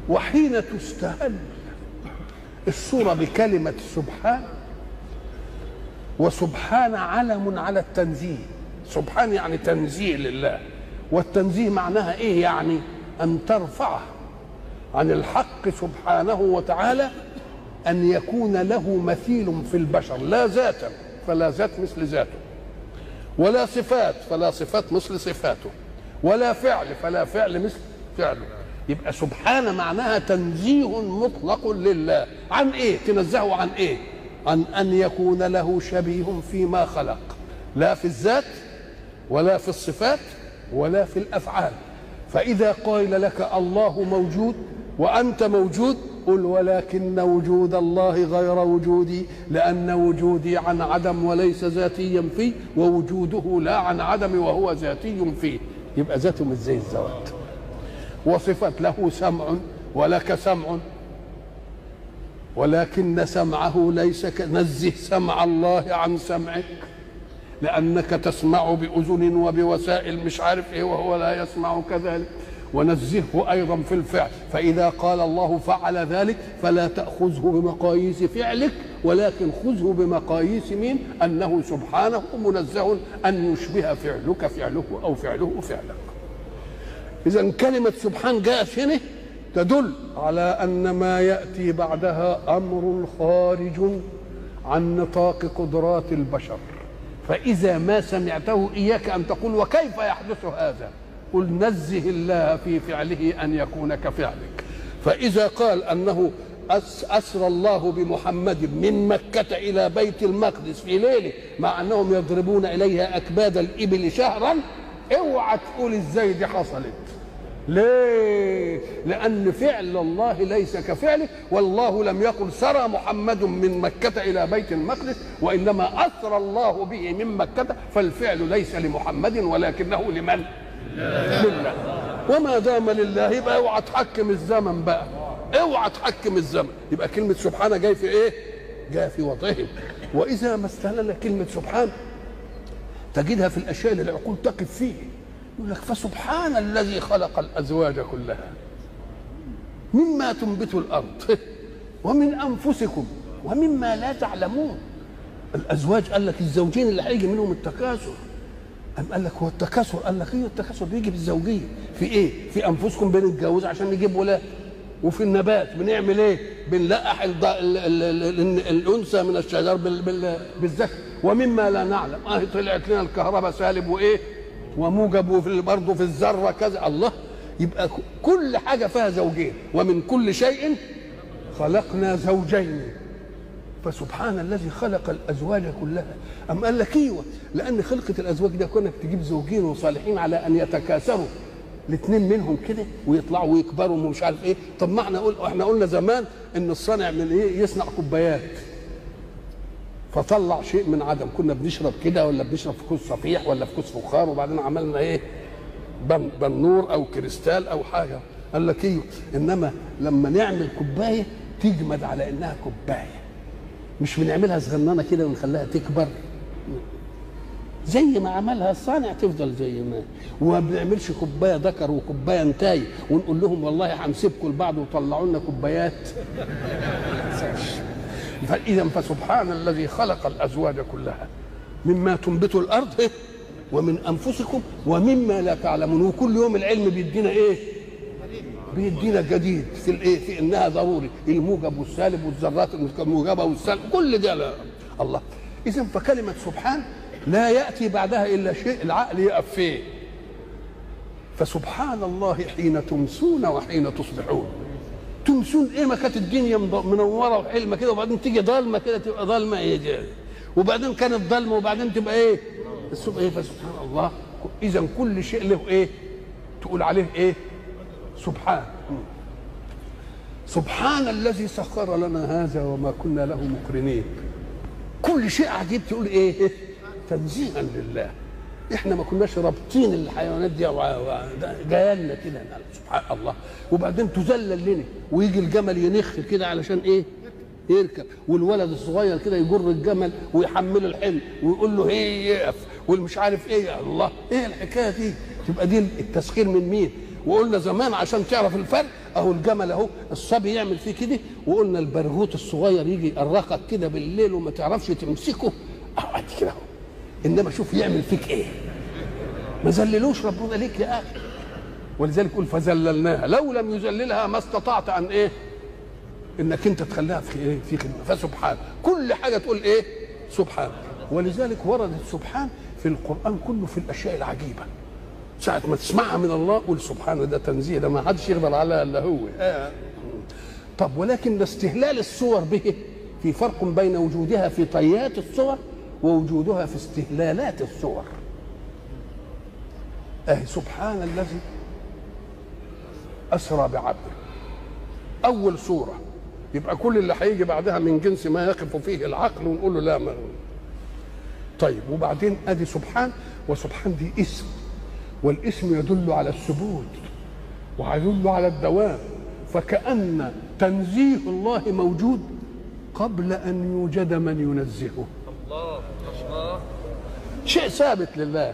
وحين تستهل الصورة بكلمة سبحان، وسبحان علم على التنزيه. سبحان يعني تنزيه لله، والتنزيه معناها ايه؟ يعني ان ترفعه عن الحق سبحانه وتعالى ان يكون له مثيل في البشر، لا ذاتا فلا ذات مثل ذاته، ولا صفات فلا صفات مثل صفاته، ولا فعل فلا فعل مثل فعله. يبقى سبحان معناها تنزيه مطلق لله. عن ايه؟ تنزهه عن ايه؟ عن ان يكون له شبيه فيما خلق، لا في الذات ولا في الصفات ولا في الافعال. فاذا قيل لك الله موجود وانت موجود، قل ولكن وجود الله غير وجودي، لان وجودي عن عدم وليس ذاتيا فيه، ووجوده لا عن عدم وهو ذاتي فيه. يبقى ذاته مش زي الذوات. وصفت له سمع ولك سمع، ولكن سمعه ليس نزه سمع الله عن سمعك، لأنك تسمع بأذن وبوسائل مش عارف ايه وهو لا يسمع كذلك. ونزهه أيضا في الفعل، فإذا قال الله فعل ذلك فلا تأخذه بمقاييس فعلك، ولكن خذه بمقاييس مين؟ أنه سبحانه منزه أن يشبه فعلك فعله أو فعله فعلك. إذن كلمة سبحان جاءت هنا تدل على أن ما يأتي بعدها أمر خارج عن نطاق قدرات البشر. فإذا ما سمعته إياك أن تقول وكيف يحدث هذا؟ قل نزه الله في فعله أن يكون كفعلك. فإذا قال أنه أسرى الله بمحمد من مكة إلى بيت المقدس في ليلة مع أنهم يضربون إليها أكباد الإبل شهرا، اوعى تقول ازاي دي حصلت. ليه؟ لأن فعل الله ليس كفعله، والله لم يقل سرى محمد من مكة إلى بيت المقدس، وإنما أسرى الله به من مكة، فالفعل ليس لمحمد ولكنه لمن؟ لله. وما دام لله يبقى اوعى تحكم الزمن بقى، اوعى تحكم الزمن. يبقى كلمة سبحانه جاي في ايه؟ جاي في وضعهم. وإذا ما استهلل كلمة سبحان تجدها في الأشياء اللي العقول تقف فيه. يقول لك فسبحان الذي خلق الأزواج كلها مما تنبت الأرض ومن أنفسكم ومما لا تعلمون. الأزواج قال لك الزوجين اللي هيجي منهم التكاثر. قال لك هو التكاثر؟ قال لك ايه التكاثر؟ بيجي بالزوجيه. في ايه؟ في انفسكم بنتجوز عشان نجيب ولاد، وفي النبات بنعمل ايه؟ بنلقح الانثى من الشجر بالذكر. ومما لا نعلم طلعت لنا الكهرباء سالب وايه وموجب، وفي برضه في الذره كذا. الله. يبقى كل حاجه فيها زوجين، ومن كل شيء خلقنا زوجين. فسبحان الذي خلق الازواج كلها. أم قال لك ايوه، لان خلقه الازواج ده كونك تجيب زوجين وصالحين على ان يتكاثروا الاثنين منهم كده ويطلعوا ويكبروا ومش عارف ايه. طب ما احنا قلنا زمان ان الصانع من ايه؟ يصنع كوبايات، فطلع شيء من عدم. كنا بنشرب كده ولا بنشرب في كوس صفيح ولا في كوس فخار، وبعدين عملنا ايه؟ بنور او كريستال او حاجه. قال لك ايوه، انما لما نعمل كوبايه تجمد على انها كوبايه، مش بنعملها صغننه كده ونخليها تكبر زي ما عملها الصانع تفضل زي ما. وما بنعملش كوبايه ذكر وكوبايه انتاي ونقول لهم والله هنسيبكم لبعض وطلعوا لنا كوبايات. فاذا فسبحان الذي خلق الازواج كلها مما تنبت الارض ومن انفسكم ومما لا تعلمون. وكل يوم العلم بيدينا ايه؟ بيدينا جديد في الايه؟ في انها ضروري، الموجب والسالب والذرات الموجبه والسالب، كل ده لا. الله. اذا فكلمه سبحان لا ياتي بعدها الا شيء العقل يقف فيه. فسبحان الله حين تمسون وحين تصبحون. تمسون ايه؟ ما كانت الدنيا منوره وحلمه كده، وبعدين تيجي ضلمه كده تبقى ضلمه ايه، وبعدين كانت ضلمه وبعدين تبقى ايه؟ الصبح ايه؟ فسبحان الله. اذا كل شيء له ايه؟ تقول عليه ايه؟ سبحان. سبحان الذي سخر لنا هذا وما كنا له مقرنين. كل شيء عجيب تقول ايه؟ تنزيها لله. احنا ما كناش رابطين الحيوانات دي جايه لنا كده. سبحان الله. وبعدين تذلل لنا، ويجي الجمل ينخ كده علشان ايه؟ يركب، والولد الصغير كده يجر الجمل ويحمله الحمل ويقول له ايه يقف، والمش عارف ايه. الله، ايه الحكايه دي؟ تبقى دي التسخير من مين؟ وقلنا زمان عشان تعرف الفرق اهو الجمل اهو الصبي يعمل فيه كده، وقلنا البرغوث الصغير يجي يقرقك كده بالليل وما تعرفش تمسكه اهو كده اهو. انما شوف يعمل فيك ايه، ما ذللوش ربنا ليك يا اخي. ولذلك يقول فذللناها، لو لم يذللها ما استطعت ان ايه انك انت تخليها في ايه في خدمه. فسبحان كل حاجه تقول ايه سبحان. ولذلك وردت سبحان في القران كله في الاشياء العجيبه. ساعه ما تسمعها من الله قول سبحان، ده تنزيه، ده ما حدش يقدر عليها الا هو. طب ولكن استهلال الصور به في فرق بين وجودها في طيات الصور ووجودها في استهلالات الصور. سبحان الذي أسرى بعبده أول صورة، يبقى كل اللي هيجي بعدها من جنس ما يقف فيه العقل ونقول له لا ما. طيب وبعدين أدي سبحان، وسبحان دي اسم، والاسم يدل على الثبوت ويدل على الدوام، فكأن تنزيه الله موجود قبل أن يوجد من ينزهه. الله الله، شيء ثابت لله.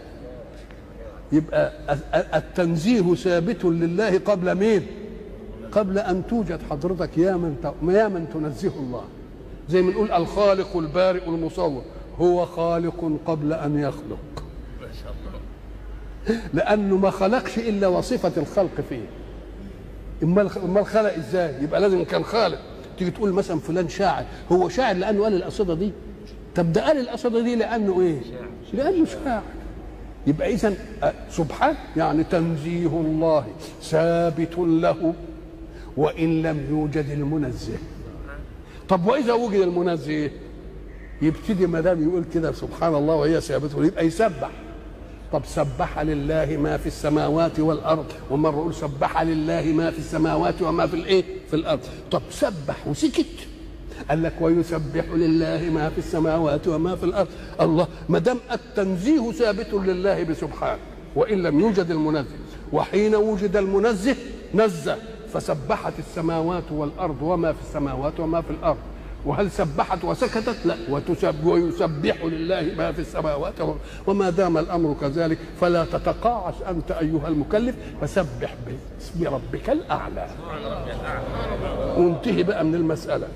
يبقى التنزيه ثابت لله قبل مين؟ قبل ان توجد حضرتك يا من تنزه الله. زي ما نقول الخالق البارئ المصور، هو خالق قبل ان يخلق، ما شاء الله، لانه ما خلقش الا وصفه الخلق فيه. امال خلق ازاي؟ يبقى لازم كان خالق. تيجي تقول مثلا فلان شاعر، هو شاعر لانه قال القصيده دي؟ طب ده قال القصيده دي لانه ايه؟ لانه شاعر. يبقى إذن سبحان يعني تنزيه الله ثابت له وإن لم يوجد المنزه. طب وإذا وجد المنزه يبتدي ما دام يقول كده سبحان الله وهي ثابته يبقى يسبح. طب سبح لله ما في السماوات والأرض، ومرة يقول سبح لله ما في السماوات وما في الإيه؟ في الأرض. طب سبح وسكت، قال لك ويسبح لله ما في السماوات وما في الارض. الله، ما دام التنزيه ثابت لله بسبحان وان لم يوجد المنزه، وحين وجد المنزه نزه، فسبحت السماوات والارض وما في السماوات وما في الارض. وهل سبحت وسكتت؟ لا، ويسبح لله ما في السماوات وما دام الامر كذلك فلا تتقاعس انت ايها المكلف، فسبح باسم ربك الاعلى. وانتهي بقى من المساله.